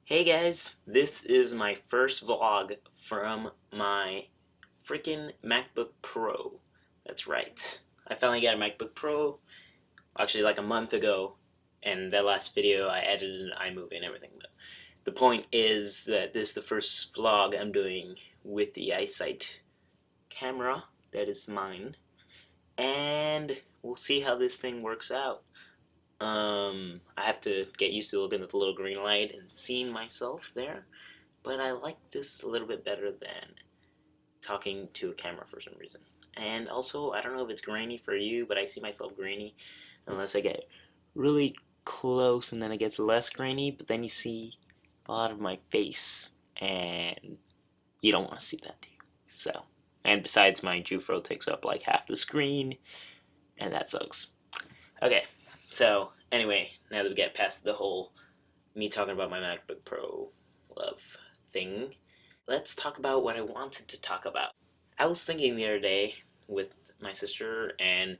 Hey guys, this is my first vlog from my freaking MacBook Pro. That's right. I finally got a MacBook Pro, actually like a month ago, and that last video I edited in iMovie and everything. But the point is that this is the first vlog I'm doing with the iSight camera that is mine, and we'll see how this thing works out. I have to get used to looking at the little green light and seeing myself there. But I like this a little bit better than talking to a camera for some reason. And also, I don't know if it's grainy for you, but I see myself grainy unless I get really close and then it gets less grainy, but then you see a lot of my face and you don't want to see that, do you? So, and besides, my Jufro takes up like half the screen and that sucks. Okay, so anyway, now that we get past the whole me talking about my MacBook Pro love thing, let's talk about what I wanted to talk about. I was thinking the other day with my sister, and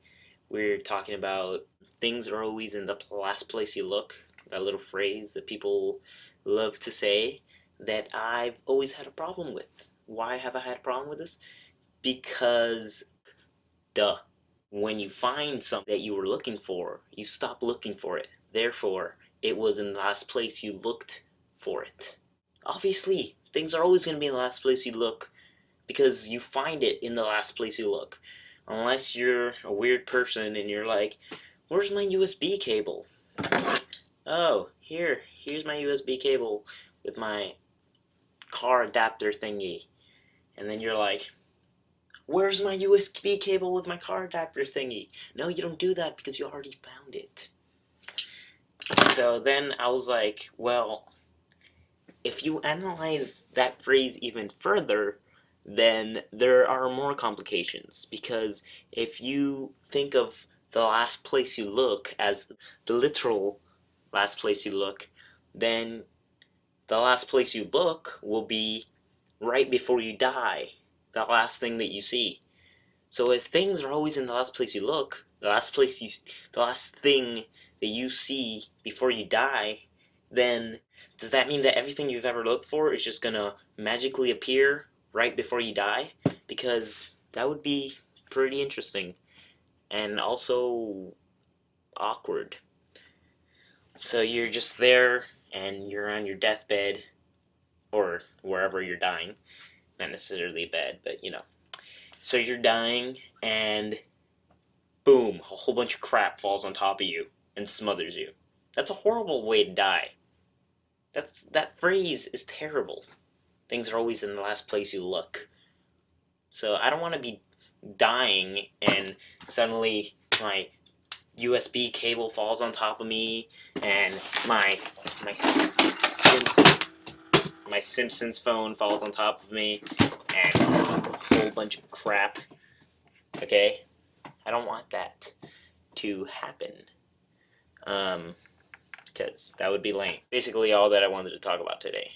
we were talking about things are always in the last place you look, that little phrase that people love to say that I've always had a problem with. Why have I had a problem with this? Because, duh. When you find something that you were looking for, you stop looking for it. Therefore, it was in the last place you looked for it. Obviously, things are always going to be in the last place you look because you find it in the last place you look. Unless you're a weird person and you're like, where's my USB cable? Oh, here's my USB cable with my car adapter thingy. And then you're like, where's my USB cable with my car adapter thingy? No, you don't do that because you already found it. So then I was like, well, if you analyze that phrase even further, then there are more complications. Because if you think of the last place you look as the literal last place you look, then the last place you look will be right before you die, the last thing that you see. So if things are always in the last place you look, the last thing that you see before you die, then does that mean that everything you've ever looked for is just gonna magically appear right before you die? Because that would be pretty interesting and also awkward. So you're just there and you're on your deathbed or wherever you're dying, not necessarily a bed, but you know. So you're dying and boom, a whole bunch of crap falls on top of you and smothers you. That's a horrible way to die. That phrase is terrible. Things are always in the last place you look. So I don't want to be dying and suddenly my USB cable falls on top of me and my Simpsons phone falls on top of me and a whole bunch of crap. Okay? I don't want that to happen. Because that would be lame. Basically all that I wanted to talk about today.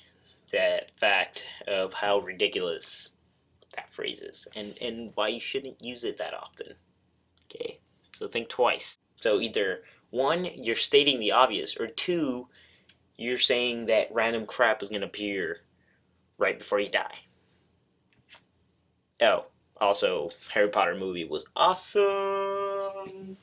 That fact of how ridiculous that phrase is, and why you shouldn't use it that often. Okay? So think twice. So either one, you're stating the obvious, or two, you're saying that random crap is gonna appear right before you die. Oh, also, Harry Potter movie was awesome!